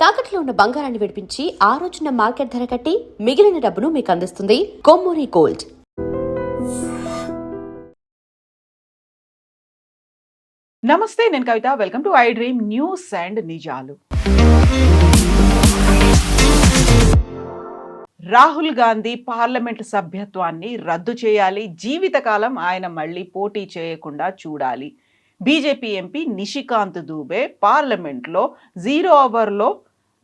తాకట్లో ఉన్న బంగారాన్ని విడిపించి ఆ రోజున మార్కెట్ ధర కట్టి మిగిలిన డబ్బును మీకు అందిస్తుంది కొమ్మూరి గోల్డ్. నమస్తే, నేను Kavitha. Welcome to I dream news and నిజాలు. రాహుల్ గాంధీ పార్లమెంట్ సభ్యత్వాన్ని రద్దు చేయాలి, జీవితకాలం ఆయన మళ్ళీ పోటీ చేయకుండా చూడాలి. బీజేపీ ఎంపీ నిషికాంత్ దూబే పార్లమెంట్లో 0 అవర్లో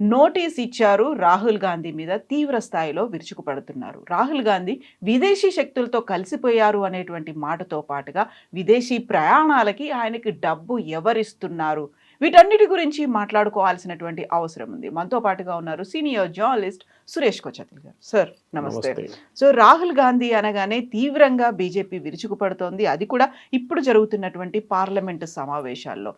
నోటీస్ ఇచ్చారు. రాహుల్ గాంధీ మీద తీవ్ర స్థాయిలో విరుచుకుపడుతున్నారు. రాహుల్ గాంధీ విదేశీ శక్తులతో కలిసిపోయారు అనేటువంటి మాటతో పాటుగా విదేశీ ప్రయాణాలకి ఆయనకి డబ్బు ఎవరిస్తున్నారు, వీటన్నిటి గురించి మాట్లాడుకోవాల్సినటువంటి అవసరం ఉంది. మనతో పాటుగా ఉన్నారు సీనియర్ జర్నలిస్ట్ సురేష్ కొచతిల్ గారు. సార్ నమస్తే. సో రాహుల్ గాంధీ అనగానే తీవ్రంగా బీజేపీ విరుచుకుపడుతోంది, అది కూడా ఇప్పుడు జరుగుతున్నటువంటి పార్లమెంటు సమావేశాల్లో.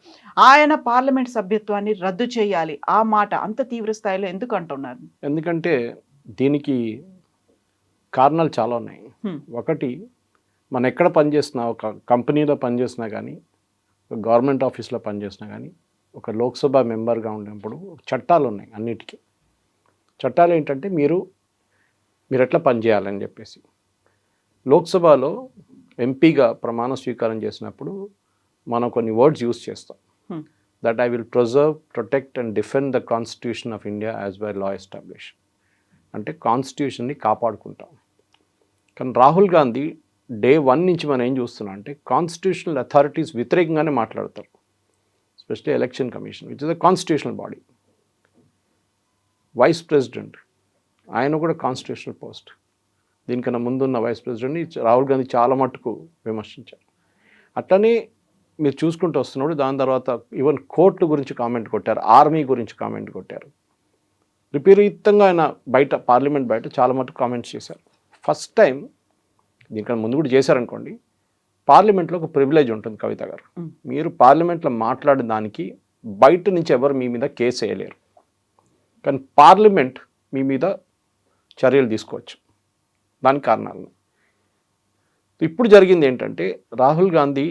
ఆయన పార్లమెంట్ సభ్యత్వాన్ని రద్దు చేయాలి, ఆ మాట అంత తీవ్ర స్థాయిలో ఎందుకు అంటున్నారు? ఎందుకంటే దీనికి కారణాలు చాలా ఉన్నాయి. ఒకటి, మనం ఎక్కడ పనిచేసినా, ఒక కంపెనీలో పనిచేసినా కానీ, ఒక గవర్నమెంట్ ఆఫీస్లో పనిచేసినా కానీ, ఒక లోక్సభ మెంబర్గా ఉన్నప్పుడు చట్టాలు ఉన్నాయి. అన్నిటికీ చట్టాలు ఏంటంటే మీరు ఎట్లా పనిచేయాలని చెప్పేసి. లోక్సభలో ఎంపీగా ప్రమాణ స్వీకారం చేసినప్పుడు మనం కొన్ని వర్డ్స్ యూజ్ చేస్తాం. That I will preserve, protect and defend the constitution of India as by law establish. అంటే కాన్స్టిట్యూషన్ని కాపాడుకుంటాం. కానీ రాహుల్ గాంధీ డే 1 నుంచి మనం ఏం చూస్తున్నాం అంటే కాన్స్టిట్యూషనల్ అథారిటీస్ వ్యతిరేకంగానే మాట్లాడతారు. Especially election commission, which is the constitutional body. Vice president ఆయన కూడా కాన్స్టిట్యూషనల్ పోస్ట్. దీనికన్నా ముందున్న వైస్ ప్రెసిడెంట్ని రాహుల్ గాంధీ చాలా మట్టుకు విమర్శించారు. అట్లనే మీరు చూసుకుంటూ వస్తున్నప్పుడు దాని తర్వాత ఈవెన్ కోర్టు గురించి కామెంట్ కొట్టారు, ఆర్మీ గురించి కామెంట్ కొట్టారు. విపరీతంగా ఆయన బయట పార్లమెంట్ బయట చాలా మటుకు కామెంట్స్ చేశారు. ఫస్ట్ టైం, దీనికన్నా ముందు కూడా చేశారనుకోండి, పార్లమెంట్లో ఒక ప్రివిలేజ్ ఉంటుంది కవిత గారు. మీరు పార్లమెంట్లో మాట్లాడిన దానికి బయట నుంచి ఎవరు మీ మీద కేసు వేయలేరు, కానీ పార్లమెంట్ మీ మీద చర్యలు తీసుకోవచ్చు. దానికి కారణాలను ఇప్పుడు జరిగింది ఏంటంటే, రాహుల్ గాంధీ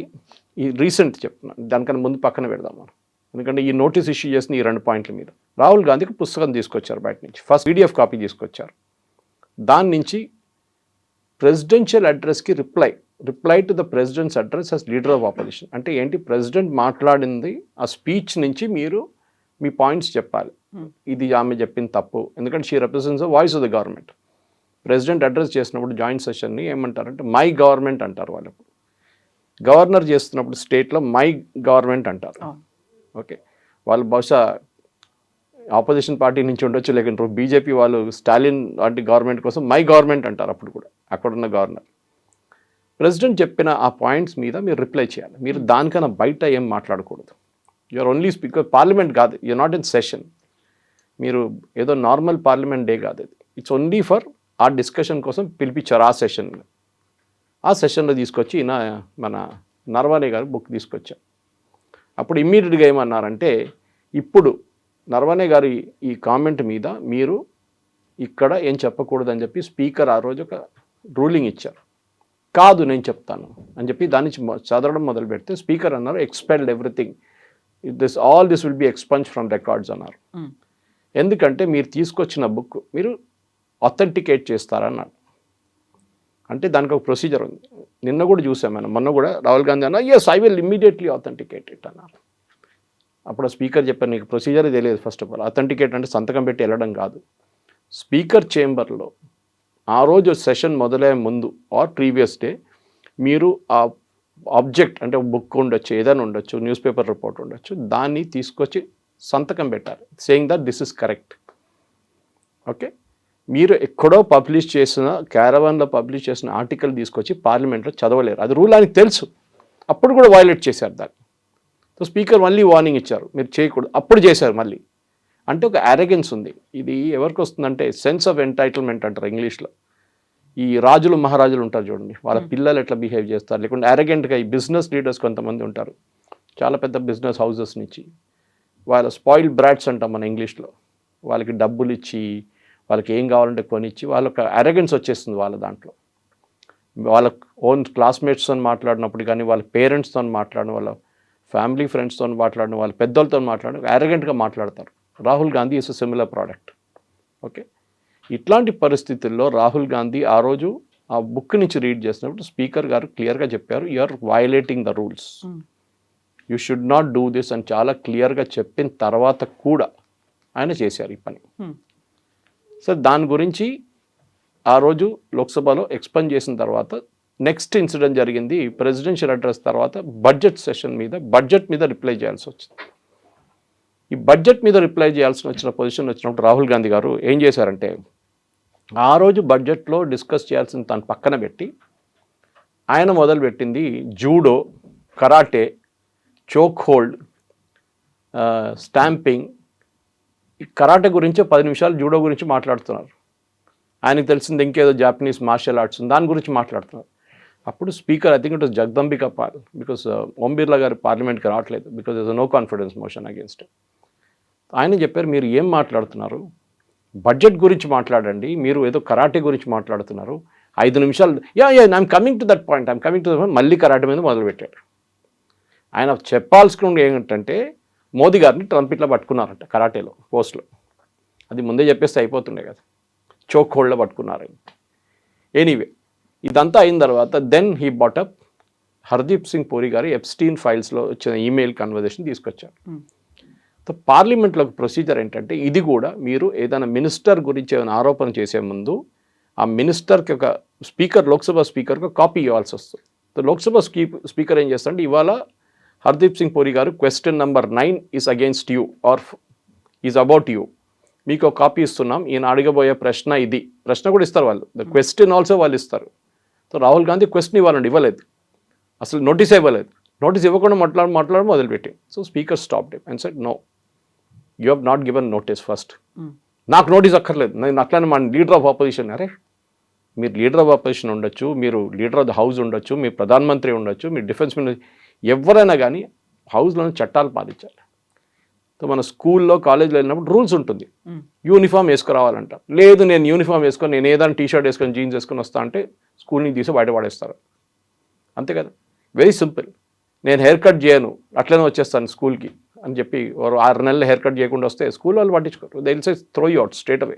ఈ రీసెంట్ చెప్తున్నాను, దానికన్నా ముందు పక్కన పెడదాం మనం, ఎందుకంటే ఈ నోటీస్ ఇష్యూ చేసిన ఈ 2 పాయింట్ల మీద రాహుల్ గాంధీకి పుస్తకం తీసుకొచ్చారు బయట నుంచి. ఫస్ట్ PDF కాపీ తీసుకొచ్చారు. దాని నుంచి ప్రెసిడెన్షియల్ అడ్రస్కి reply to the president's address as leader of opposition. అంటే ఏంటి, ప్రెసిడెంట్ మాట్లాడింది ఆ స్పీచ్ నుంచి మీరు మీ పాయింట్స్ చెప్పాలి. ఇది ఆమె చెప్పింది తప్పు, ఎందుకంటే she represents the voice of the government. President address చేసినప్పుడు జాయింట్ సెషన్ని ఏమంటారంటే మై గవర్నమెంట్ అంటారు వాళ్ళకు. గవర్నర్ చేస్తున్నప్పుడు స్టేట్లో మై గవర్నమెంట్ అంటారు. ఓకే, వాళ్ళు బహుశా ఆపోజిషన్ పార్టీ నుంచి ఉండొచ్చు, లేకుంటే బీజేపీ వాళ్ళు స్టాలిన్ లాంటి గవర్నమెంట్ కోసం మై గవర్నమెంట్ అంటారు. అప్పుడు కూడా అక్కడున్న గవర్నర్ ప్రెసిడెంట్ చెప్పిన ఆ పాయింట్స్ మీద మీరు రిప్లై చేయాలి. మీరు దానికన్నా బయట ఏం మాట్లాడకూడదు. You are only speaker. పార్లమెంట్ కాదు, యూఆర్ నాట్ ఇన్ సెషన్. మీరు ఏదో నార్మల్ పార్లమెంట్ డే కాదు, ఇట్స్ ఓన్లీ ఫర్ ఆ డిస్కషన్ కోసం పిలిపించారు ఆ సెషన్లో తీసుకొచ్చి మన నర్వానే గారు బుక్ తీసుకొచ్చారు. అప్పుడు ఇమ్మీడియట్గా ఏమన్నారంటే, ఇప్పుడు నర్వానే గారి ఈ కామెంట్ మీద మీరు ఇక్కడ ఏం చెప్పకూడదని చెప్పి స్పీకర్ ఆ రోజు ఒక రూలింగ్ ఇచ్చారు. కాదు నేను చెప్తాను అని చెప్పి దాని నుంచి చదవడం మొదలు పెడితే స్పీకర్ అన్నారు expelled everything, all this will be expunge from records అన్నారు. ఎందుకంటే మీరు తీసుకొచ్చిన బుక్ మీరు అథెంటికేట్ చేస్తారన్నారు. అంటే దానికి ఒక ప్రొసీజర్ ఉంది. నిన్న కూడా చూసాం మనం, మొన్న కూడా రాహుల్ గాంధీ అన్నారు yes I will immediately authenticate it అన్నారు. అప్పుడు స్పీకర్ చెప్పారు నీకు ప్రొసీజర్ తెలియదు. ఫస్ట్ ఆఫ్ ఆల్ అథెంటికేట్ అంటే సంతకం పెట్టి వెళ్ళడం కాదు. స్పీకర్ చేంబర్లో ఆ రోజు సెషన్ మొదలయ్యే ముందు ఆర్ ప్రీవియస్ డే మీరు ఆ ఆబ్జెక్ట్ అంటే బుక్ ఉండొచ్చు, ఏదైనా ఉండొచ్చు, న్యూస్ పేపర్ రిపోర్ట్ ఉండొచ్చు, దాన్ని తీసుకొచ్చి సంతకం పెట్టాలి saying that this is correct. Okay, మీరు ఎక్కడో పబ్లిష్ చేసిన క్యారవాన్లో పబ్లిష్ చేసిన ఆర్టికల్ తీసుకొచ్చి పార్లమెంట్లో చదవలేరు. అది రూల్ ఆయనకి తెలుసు, అప్పుడు కూడా వైలేట్ చేశారు దాన్ని. సో స్పీకర్ మళ్ళీ వార్నింగ్ ఇచ్చారు మీరు చేయకూడదు, అప్పుడు చేశారు మళ్ళీ. అంటే ఒక అరెగెన్స్ ఉంది. ఇది ఎవరికి వస్తుందంటే సెన్స్ ఆఫ్ ఎంటైటిల్మెంట్ అంటారు ఇంగ్లీష్లో. ఈ రాజులు మహారాజులు ఉంటారు చూడండి, వాళ్ళ పిల్లలు ఎట్లా బిహేవ్ చేస్తారు, లేకుంటే అరెగెంట్గా ఈ బిజినెస్ లీడర్స్ కొంతమంది ఉంటారు, చాలా పెద్ద బిజినెస్ హౌసెస్ నుంచి, వాళ్ళ స్పాయిల్డ్ బ్రాట్స్ అంటాం మన ఇంగ్లీష్లో. వాళ్ళకి డబ్బులు ఇచ్చి వాళ్ళకి ఏం కావాలంటే కొనిచ్చి వాళ్ళకి అరెగెన్స్ వచ్చేస్తుంది వాళ్ళ దాంట్లో. వాళ్ళ ఓన్ క్లాస్మేట్స్తో మాట్లాడినప్పుడు కానీ, వాళ్ళ పేరెంట్స్తో మాట్లాడిన, వాళ్ళ ఫ్యామిలీ ఫ్రెండ్స్తో మాట్లాడిన, వాళ్ళ పెద్దలతో మాట్లాడిన అరెగెంట్గా మాట్లాడతారు. Rahul Gandhi is a similar product. Okay, ఇట్లాంటి పరిస్థితుల్లో రాహుల్ గాంధీ ఆ రోజు ఆ బుక్ నుంచి రీడ్ చేసినప్పుడు స్పీకర్ గారు క్లియర్గా చెప్పారు, you are violating the rules, you should not do this అని చాలా క్లియర్గా చెప్పిన తర్వాత కూడా ఆయన చేశారు ఈ పని. సో దాని గురించి ఆ రోజు లోక్సభలో ఎక్స్ప్లెయిన్ చేసిన తర్వాత నెక్స్ట్ ఇన్సిడెంట్ జరిగింది. ప్రెసిడెన్షియల్ అడ్రస్ తర్వాత బడ్జెట్ మీద రిప్లై చేయాల్సి వచ్చింది. ఈ బడ్జెట్ మీద రిప్లై చేయాల్సిన పొజిషన్ వచ్చినప్పుడు రాహుల్ గాంధీ గారు ఏం చేశారంటే, ఆ రోజు బడ్జెట్లో డిస్కస్ చేయాల్సిన తను పక్కన పెట్టి ఆయన మొదలుపెట్టింది judo, karate, choke hold, stamping. ఈ కరాటే గురించి 10 నిమిషాలు, జూడో గురించి మాట్లాడుతున్నారు. ఆయనకు తెలిసింది ఇంకేదో జాపనీస్ మార్షల్ ఆర్ట్స్ దాని గురించి మాట్లాడుతున్నారు. అప్పుడు speaker, I think it was Jagdambika Pal, because Om Birla గారు పార్లమెంట్కి రావట్లేదు because there no confidence motion against. ఆయన చెప్పారు, మీరు ఏం మాట్లాడుతున్నారు, బడ్జెట్ గురించి మాట్లాడండి, మీరు ఏదో కరాటే గురించి మాట్లాడుతున్నారు. 5 నిమిషాలు I'm coming to that point, మళ్ళీ కరాటే మీద మొదలుపెట్టాడు. ఆయన చెప్పాల్సుకున్నది ఏంటంటే మోదీ గారిని ట్రంప్ ఇట్లా పట్టుకున్నారంట కరాటేలో పోస్ట్లో. అది ముందే చెప్పేస్తే అయిపోతుండే కదా, చోక్ హోల్డ్లో పట్టుకున్నారు. ఎనీవే ఇదంతా అయిన తర్వాత దెన్ హీ బాటప్ హర్దీప్ సింగ్ పూరి గారు ఎప్స్టీన్ ఫైల్స్లో వచ్చిన ఈమెయిల్ కన్వర్జేషన్ తీసుకొచ్చారు. సో పార్లమెంట్లో ప్రొసీజర్ ఏంటంటే, ఇది కూడా మీరు ఏదైనా మినిస్టర్ గురించి ఏమైనా ఆరోపణ చేసే ముందు ఆ మినిస్టర్కి ఒక స్పీకర్, లోక్సభ స్పీకర్కి కాపీ ఇవ్వాల్సి వస్తుంది. సో లోక్సభ స్పీకర్ ఏం చేస్తారంటే, ఇవాళ హర్దీప్ సింగ్ పూరి గారు question number 9 is against you are is about you, మీకు ఒక కాపీ ఇస్తున్నాం, ఈయన అడగబోయే ప్రశ్న ఇది. ప్రశ్న కూడా ఇస్తారు వాళ్ళు, ద క్వశ్చన్ ఆల్సో వాళ్ళు ఇస్తారు. సో రాహుల్ గాంధీ క్వశ్చన్ ఇవ్వలేదు, అసలు నోటీస్ ఇవ్వలేదు. నోటీస్ ఇవ్వకుండా మాట్లాడడం మొదలుపెట్టి. So speaker stopped him and said, no, you have not given notice first. నాకు నోటీస్ అక్కర్లేదు, నేను అట్లానే మన లీడర్ ఆఫ్ ఆపోజిషన్. అరే, మీరు లీడర్ ఆఫ్ ఆపోజిషన్ ఉండొచ్చు, మీరు లీడర్ ఆఫ్ ద హౌస్ ఉండొచ్చు, మీరు ప్రధానమంత్రి ఉండొచ్చు, మీరు డిఫెన్స్ మినిస్టర్, ఎవరైనా కానీ హౌస్లోనే చట్టాలు పాటించాలి. సో మన స్కూల్లో కాలేజ్లో వెళ్ళినప్పుడు రూల్స్ ఉంటుంది, యూనిఫామ్ వేసుకురావాలంట. లేదు, నేను యూనిఫామ్ వేసుకొని, నేను ఏదైనా టీషర్ట్ వేసుకొని జీన్స్ వేసుకొని వస్తా అంటే స్కూల్ నుంచి తీసి బయట పడేస్తారు. అంతే కదా, వెరీ సింపుల్. నేను హెయిర్ కట్ చేయను, అట్లనే వచ్చేస్తాను స్కూల్కి అని చెప్పి 6 నెలలు హెయిర్ కట్ చేయకుండా వస్తే స్కూల్ వాళ్ళు పట్టించుకోరు, they will say throw you out straight away.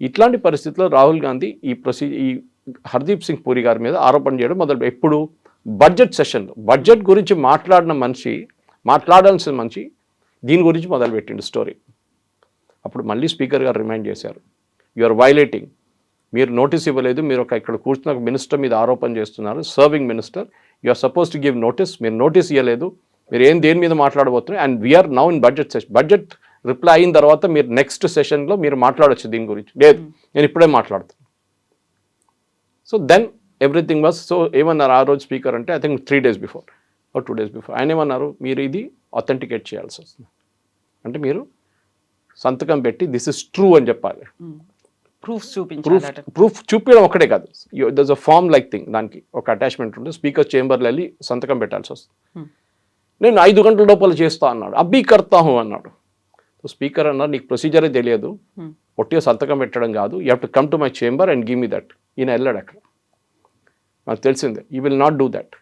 ఇట్లాంటి పరిస్థితుల్లో రాహుల్ గాంధీ ఈ హర్దీప్ సింగ్ పూరి గారి మీద ఆరోపణ చేయడం మొదలు. ఎప్పుడు బడ్జెట్ సెషన్లో బడ్జెట్ గురించి మాట్లాడాల్సిన మనిషి దీని గురించి మొదలుపెట్టిండు స్టోరీ. అప్పుడు మళ్ళీ స్పీకర్ గారు రిమైండ్ చేశారు, యు ఆర్ వైలేటింగ్, మీరు నోటీస్ ఇవ్వలేదు, మీరు ఇక్కడ కూర్చున్న ఒక మినిస్టర్ మీద ఆరోపణ చేస్తున్నారు, serving minister, you are suppose to give notice, మీరు నోటీస్ ఇవ్వలేదు, మీరు దేని మీద మాట్లాడబోతున్నారు. And we are now in budget session, budget reply అయిన తర్వాత మీరు నెక్స్ట్ సెషన్లో మీరు మాట్లాడవచ్చు దీని గురించి. లేదు, నేను ఇప్పుడే మాట్లాడుతాను. So then everything was. So ఏమన్నారు ఆ రోజు స్పీకర్ అంటే, I think 3 days before or 2 days before ఆయన ఏమన్నారు, మీరు ఇది అథెంటికేట్ చేయాల్సి వస్తుంది, అంటే మీరు సంతకం పెట్టి దిస్ ఇస్ ట్రూ అని చెప్పాలి. ప్రూఫ్ చూపించడం ఒకటే కాదు, there's a form like thing, దానికి ఒక అటాచ్మెంట్ ఉంటుంది. స్పీకర్ చేంబర్లో వెళ్ళి సంతకం పెట్టాల్సి వస్తుంది. నేను 5 గంటల లోపల చేస్తా అన్నాడు, అబ్బీ కర్తాహు అన్నాడు. స్పీకర్ అన్నారు, నీకు ప్రొసీజరే తెలియదు, ఒట్టిగా సంతకం పెట్టడం కాదు, you have to come to my chamber and give me that. ఈయన వెళ్ళాడు అక్కడ, నాకు తెలిసిందే, you will not do that.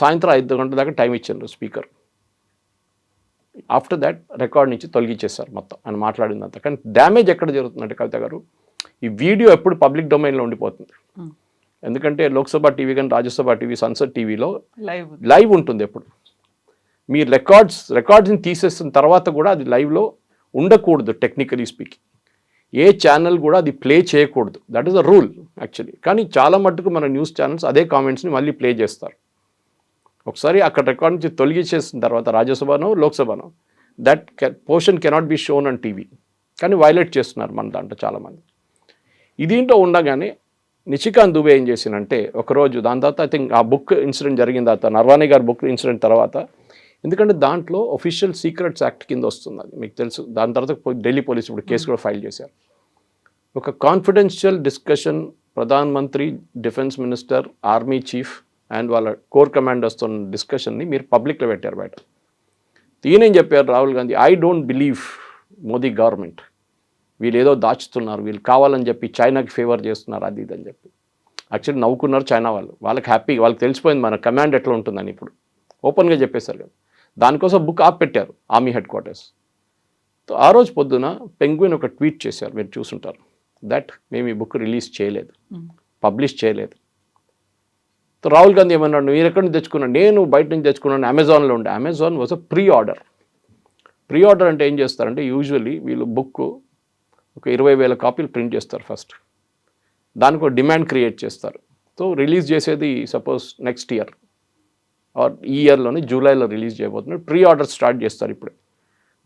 సాయంత్రం 5 గంటల దాకా టైం ఇచ్చారు స్పీకర్. ఆఫ్టర్ దాట్ రికార్డ్ నుంచి తొలగించేస్తారు మొత్తం ఆయన మాట్లాడిందంతా. కానీ డ్యామేజ్ ఎక్కడ జరుగుతుందంటే కవిత గారు, ఈ వీడియో ఎప్పుడు పబ్లిక్ డొమైన్లో ఉండిపోతుంది. ఎందుకంటే లోక్సభ టీవీ కానీ రాజ్యసభ టీవీ, సంసద్ టీవీలో లైవ్ ఉంటుంది ఎప్పుడు. మీ రికార్డ్స్ని తీసేసిన తర్వాత కూడా అది లైవ్లో ఉండకూడదు టెక్నికలీ స్పీకింగ్. ఏ ఛానల్ కూడా అది ప్లే చేయకూడదు, that is the rule actually. కానీ చాలా మట్టుకు మన న్యూస్ ఛానల్స్ అదే కామెంట్స్ని మళ్ళీ ప్లే చేస్తారు. ఒకసారి అక్కడ రికార్డ్ నుంచి తొలగించేసిన తర్వాత రాజ్యసభనో లోక్సభనో that portion cannot be shown on TV. కానీ వైలేట్ చేస్తున్నారు మన దాంట్లో చాలామంది. ఇదేంటో ఉండగానే నిషికాంత్ దుబే ఏం చేసినంటే ఒకరోజు, దాని తర్వాత ఐ థింక్ ఆ బుక్ ఇన్సిడెంట్ జరిగిన తర్వాత, నర్వాణి గారి బుక్ ఇన్సిడెంట్ తర్వాత, ఎందుకంటే దాంట్లో అఫీషియల్ సీక్రెట్స్ యాక్ట్ కింద వస్తుంది, అది మీకు తెలుసు. దాని తర్వాత ఢిల్లీ పోలీసు ఇప్పుడు కేసు కూడా ఫైల్ చేశారు. ఒక కాన్ఫిడెన్షియల్ డిస్కషన్ ప్రధానమంత్రి, defence minister, army chief and వాళ్ళ కోర్ కమాండర్స్తో డిస్కషన్ని మీరు పబ్లిక్లో పెట్టారు బయట. ఈయనేం చెప్పారు Rahul Gandhi, I don't believe Modi government, వీళ్ళు ఏదో దాచుతున్నారు, వీళ్ళు కావాలని చెప్పి చైనాకి ఫేవర్ చేస్తున్నారు, అది ఇది అని చెప్పి. యాక్చువల్లీ నవ్వుకున్నారు చైనా వాళ్ళు, వాళ్ళకి హ్యాపీ, వాళ్ళకి తెలిసిపోయింది మన కమాండ్ ఎట్లా ఉంటుందని. ఇప్పుడు ఓపెన్గా చెప్పేశారు కదా, దానికోసం బుక్ ఆప్ పెట్టారు ఆర్మీ హెడ్ క్వార్టర్స్. ఆ రోజు పొద్దున పెంగ్విన్ ఒక ట్వీట్ చేశారు, మీరు చూసుంటారు, దట్ మేము ఈ బుక్ రిలీజ్ చేయలేదు, పబ్లిష్ చేయలేదు. రాహుల్ గాంధీ ఏమన్నాడు, మీరు ఎక్కడి నుంచి తెచ్చుకున్నాను, నేను బయట నుంచి తెచ్చుకున్నాను, అమెజాన్లో ఉండే. Amazon was a pre order. Pre order అంటే ఏం చేస్తారంటే యూజువల్లీ వీళ్ళు బుక్ ఒక 20,000 కాపీలు ప్రింట్ చేస్తారు ఫస్ట్, దానికి ఒక డిమాండ్ క్రియేట్ చేస్తారు. సో రిలీజ్ చేసేది సపోజ్ నెక్స్ట్ ఇయర్ ఆర్ ఈ ఇయర్లోనే జూలైలో రిలీజ్ చేయబోతున్నారు. ప్రీ ఆర్డర్ స్టార్ట్ చేస్తారు ఇప్పుడే.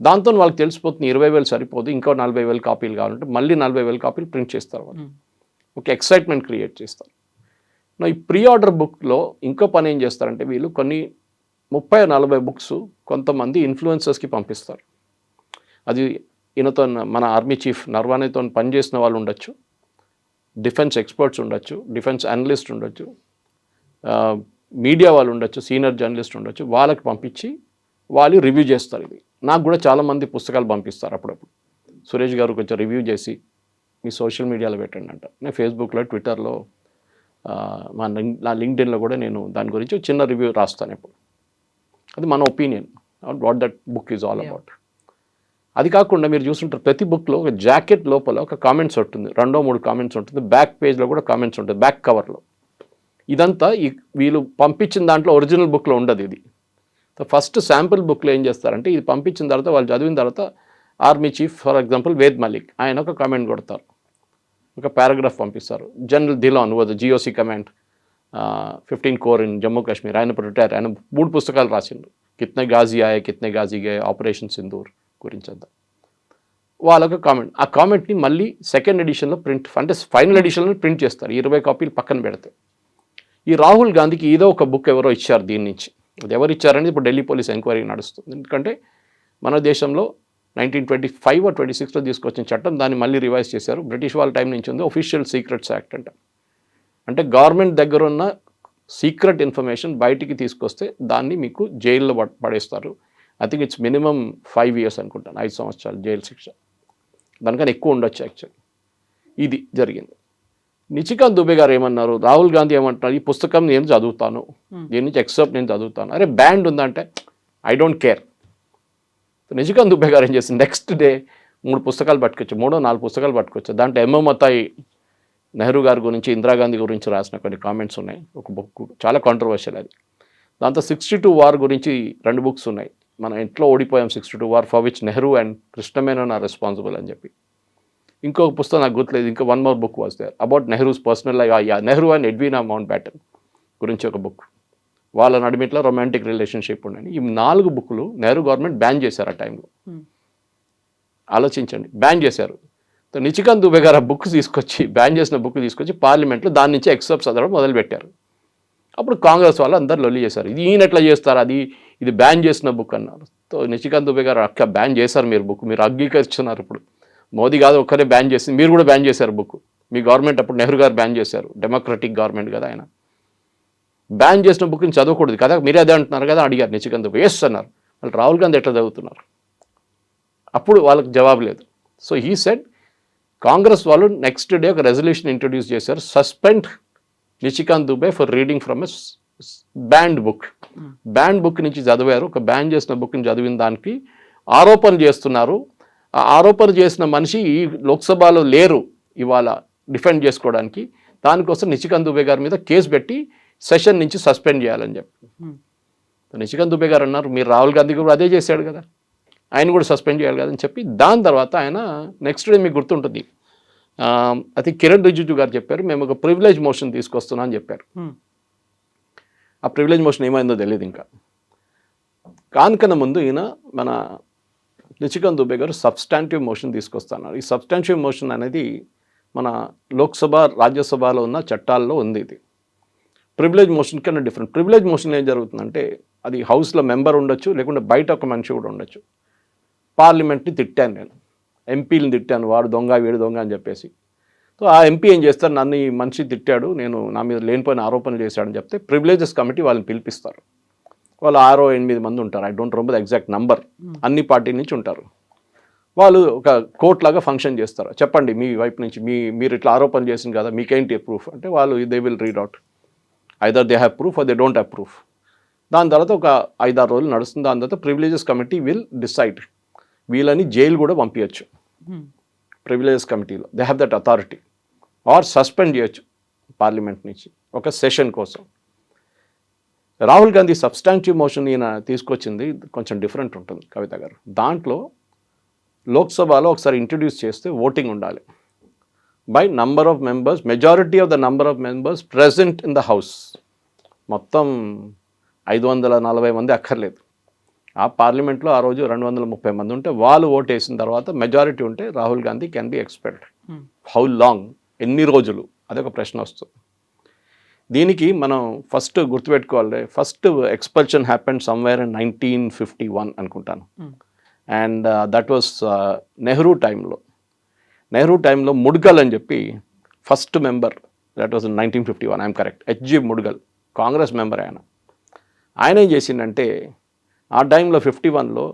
దాంతో వాళ్ళకి తెలిసిపోతుంది 20,000 సరిపోదు, ఇంకో 40,000 కాపీలు కావాలంటే మళ్ళీ 40,000 కాపీలు ప్రింట్ చేస్తారు వాళ్ళు. ఒక ఎక్సైట్మెంట్ క్రియేట్ చేస్తారు. ఈ ప్రీ ఆర్డర్ బుక్లో ఇంకో పని ఏం చేస్తారంటే వీళ్ళు కొన్ని 30-40 బుక్స్ కొంతమంది ఇన్ఫ్లుయెన్సర్స్కి పంపిస్తారు. అది ఈయనతో మన ఆర్మీ చీఫ్ నర్వానేతో పనిచేసిన వాళ్ళు ఉండొచ్చు, డిఫెన్స్ ఎక్స్పర్ట్స్ ఉండొచ్చు, డిఫెన్స్ అనలిస్ట్ ఉండొచ్చు, మీడియా వాళ్ళు ఉండొచ్చు, సీనియర్ జర్నలిస్ట్ ఉండొచ్చు. వాళ్ళకి పంపించి వాళ్ళు రివ్యూ చేస్తారు. ఇది నాకు కూడా చాలామంది పుస్తకాలు పంపిస్తారు అప్పుడప్పుడు, సురేష్ గారు కొంచెం రివ్యూ చేసి మీ సోషల్ మీడియాలో పెట్టండి అంట. నేను ఫేస్బుక్లో, ట్విట్టర్లో, నా లింక్డ్ఇన్లో కూడా నేను దాని గురించి చిన్న రివ్యూ రాస్తాను ఎప్పుడు. అది మన opinion what that book is all about. అది కాకుండా మీరు చూస్తుంటారు ప్రతి బుక్లో ఒక జాకెట్ లోపల ఒక కామెంట్స్ ఉంటుంది, 2-3 కామెంట్స్ ఉంటుంది, బ్యాక్ పేజ్లో కూడా కామెంట్స్ ఉంటుంది, బ్యాక్ కవర్లో. ఇదంతా వీళ్ళు పంపించిన దాంట్లో ఒరిజినల్ బుక్లో ఉండదు. ఇది ఫస్ట్ శాంపుల్ బుక్లో ఏం చేస్తారంటే ఇది పంపించిన తర్వాత వాళ్ళు చదివిన తర్వాత army chief for example Ved Malik ఆయన ఒక కామెంట్ కొడతారు, ఒక పారాగ్రాఫ్ పంపిస్తారు. General Dhillon was GOC command 15 corps in Jammu Kashmir, ఆయన రిటైర్, ఆయన 3 పుస్తకాలు రాసిండు, కిత్నే గాజీ ఆయే కిత్నే గాజీ గయే, ఆపరేషన్ సింధూర్ గురించి అంతా. వాళ్ళొక కామెంట్, ఆ కామెంట్ని మళ్ళీ సెకండ్ ఎడిషన్లో ప్రింట్, అంటే ఫైనల్ ఎడిషన్లో ప్రింట్ చేస్తారు, 20 కాపీలు పక్కన పెడితే. ఈ రాహుల్ గాంధీకి ఏదో ఒక బుక్ ఎవరో ఇచ్చారు దీని నుంచి, అది ఎవరు ఇచ్చారనేది ఇప్పుడు ఢిల్లీ పోలీస్ ఎంక్వైరీ నడుస్తుంది. ఎందుకంటే మన దేశంలో 1925 or 26లో తీసుకొచ్చిన చట్టం, దాన్ని మళ్ళీ రివైజ్ చేశారు. బ్రిటిష్ వాళ్ళ టైం నుంచి ఉంది ఒఫీషియల్ సీక్రెట్స్ యాక్ట్ అంట. అంటే గవర్నమెంట్ దగ్గర ఉన్న సీక్రెట్ ఇన్ఫర్మేషన్ బయటికి తీసుకొస్తే దాన్ని మీకు జైల్లో పడేస్తారు. I think it's minimum 5 years అనుకుంటాను, 5 సంవత్సరాలు జైలు శిక్ష, దానికన్నా ఎక్కువ ఉండొచ్చు యాక్చువల్లీ. ఇది జరిగింది. నిచికాంత్ దుబే గారు ఏమన్నారు, రాహుల్ గాంధీ ఏమంటున్నారు, ఈ పుస్తకం నేను చదువుతాను, దీని నుంచి ఎక్సెప్ట్ నేను చదువుతాను. అరే బ్యాండ్ ఉందంటే ఐ డోంట్ కేర్. నిచికాంత్ దుబే గారు ఏం చేసింది, నెక్స్ట్ డే 3 పుస్తకాలు పట్టుకొచ్చు, 3-4 పుస్తకాలు పట్టుకొచ్చు. దాంట్లో ఎంఎంతాయి నెహ్రూ గారి గురించి, ఇందిరాగాంధీ గురించి రాసిన కొన్ని కామెంట్స్ ఉన్నాయి, ఒక బుక్ చాలా కాంట్రవర్షియల్ అది. దాంతో 62 వార్ గురించి 2 books ఉన్నాయి, మనం ఎట్లా ఓడిపోయాం 62 war, for which Nehru and Krishna Menon are responsible అని చెప్పి. ఇంకొక పుస్తకం నాకు గుర్తులేదు, ఇంకా 1 more book was there about Nehru's personal life, Nehru and Edwina Mountbatten గురించి ఒక బుక్, వాళ్ళ నడిమిట్లో రొమాంటిక్ రిలేషన్షిప్ ఉండని. ఈ 4 బుక్లు నెహ్రూ గవర్నమెంట్ బ్యాన్ చేశారు ఆ టైంలో. ఆలోచించండి, బ్యాన్ చేశారు. నిచికాంత్ దుబే గారు ఆ బుక్ తీసుకొచ్చి, బ్యాన్ చేసిన బుక్ తీసుకొచ్చి పార్లమెంట్లో దాని నుంచి ఎక్సెప్ట్ చదవడం మొదలుపెట్టారు. అప్పుడు కాంగ్రెస్ వాళ్ళు అందరు లొల్లి చేశారు, ఇది ఈయన ఎట్లా చేస్తారు, ఇది బ్యాన్ చేసిన బుక్ అన్నారు. సో నిచికాంత్ దుబే గారు అక్క బ్యాన్ చేశారు మీరు బుక్, మీరు అంగీకరిస్తున్నారు. ఇప్పుడు మోదీ కాదు ఒక్కరే బ్యాన్ చేసింది, మీరు కూడా బ్యాన్ చేశారు బుక్. మీ గవర్నమెంట్ అప్పుడు నెహ్రూ గారు బ్యాన్ చేశారు, డెమోక్రటిక్ గవర్నమెంట్ కదా ఆయన. బ్యాన్ చేసిన బుక్ని చదవకూడదు కదా, మీరే అదే అంటున్నారు కదా అడిగారు నిచికాంత్ దుబే. ఎస్ అన్నారు. వాళ్ళు రాహుల్ గాంధీ ఎట్లా చదువుతున్నారు, అప్పుడు వాళ్ళకి జవాబు లేదు. సో హీ సెడ్, కాంగ్రెస్ వాళ్ళు నెక్స్ట్ డే ఒక రెజల్యూషన్ ఇంట్రొడ్యూస్ చేశారు, suspend Nishikant Dubey for reading from a banned book. Banned book నుంచి చదివారు, ఒక బ్యాన్ చేసిన బుక్ని చదివిన దానికి ఆరోపణలు చేస్తున్నారు. ఆ ఆరోపణ చేసిన మనిషి ఈ లోక్సభలో లేరు ఇవాళ డిఫెండ్ చేసుకోవడానికి, దానికోసం నిచికాంత్ దుబే గారి మీద కేసు పెట్టి సెషన్ నుంచి సస్పెండ్ చేయాలని చెప్పి. నిచికాంత్ దుబే గారు అన్నారు, మీరు రాహుల్ గాంధీ కూడా అదే చేశాడు కదా, ఆయన కూడా సస్పెండ్ చేయాలి కదా అని చెప్పి. దాని తర్వాత ఆయన నెక్స్ట్ డే మీకు గుర్తుంటుంది, అది కిరణ్ రిజిజు గారు చెప్పారు, మేము ఒక ప్రివిలేజ్ మోషన్ తీసుకొస్తున్నాం అని చెప్పారు. ఆ ప్రివిలేజ్ మోషన్ ఏమైందో తెలియదు ఇంకా. కానికన్నా ముందు ఈయన మన నిచికాంత్ దుబే గారు సబ్స్టాంటివ్ మోషన్ తీసుకొస్తున్నారు. ఈ సబ్స్టాంటివ్ మోషన్ అనేది మన లోక్సభ, రాజ్యసభలో ఉన్న చట్టాల్లో ఉంది. ఇది ప్రివిలేజ్ మోషన్ కన్నా డిఫరెంట్. ప్రివిలేజ్ మోషన్ ఏం జరుగుతుందంటే అది హౌస్లో మెంబర్ ఉండొచ్చు, లేకుంటే బయట ఒక మనిషి కూడా ఉండొచ్చు. పార్లమెంట్ని తిట్టాను నేను, ఎంపీలను తిట్టాను, వాడు దొంగ వీడు దొంగ అని చెప్పేసి. సో ఆ ఎంపీ ఏం చేస్తారు, నన్ను ఈ మనిషి తిట్టాడు, నేను నా మీద లేనిపోయిన ఆరోపణలు చేశాడని చెప్తే ప్రివిలేజెస్ కమిటీ వాళ్ళని పిలిపిస్తారు. వాళ్ళు 6-8 మంది ఉంటారు, I don't remember the exact number, అన్ని పార్టీ నుంచి ఉంటారు. వాళ్ళు ఒక కోర్ట్ లాగా ఫంక్షన్ చేస్తారు. చెప్పండి మీ వైపు నుంచి, మీరు ఇట్లా ఆరోపణలు చేసింది కదా, మీకేంటి ప్రూఫ్ అంటే వాళ్ళు they will read out, either they have proof or they don't have proof. దాని తర్వాత ఒక 5-6 రోజులు నడుస్తుంది. దాని తర్వాత ప్రివిలేజెస్ కమిటీ విల్ డిసైడ్ వీళ్ళని జైలు కూడా పంపించచ్చు ప్రివిలేజ్ కమిటీలో. They have that authority. Or suspend చేయొచ్చు పార్లమెంట్ నుంచి ఒక సెషన్ కోసం. రాహుల్ గాంధీ సబ్స్టాన్టివ్ మోషన్ ఈయన తీసుకొచ్చింది కొంచెం డిఫరెంట్ ఉంటుంది కవిత గారు. దాంట్లో లోక్సభలో ఒకసారి ఇంట్రడ్యూస్ చేస్తే ఓటింగ్ ఉండాలి by number of members, majority of the number of members present in the house. మొత్తం 540 మంది అక్కర్లేదు. ఆ పార్లమెంట్లో ఆ రోజు 230 మంది ఉంటే వాళ్ళు ఓటు వేసిన తర్వాత మెజారిటీ ఉంటే Rahul Gandhi can be expelled. How long, ఎన్ని రోజులు, అదొక ప్రశ్న వస్తుంది. దీనికి మనం ఫస్ట్ గుర్తుపెట్టుకోవాలి, first expulsion happened somewhere in 1951 అనుకుంటాను. అండ్ దట్ వాస్ నెహ్రూ టైంలో ముడ్గల్ అని చెప్పి first member, that was in 1951, I'm correct, HG Mudgal, Congress member. ఆయన ఏం చేసిందంటే ఆ టైంలో 51లో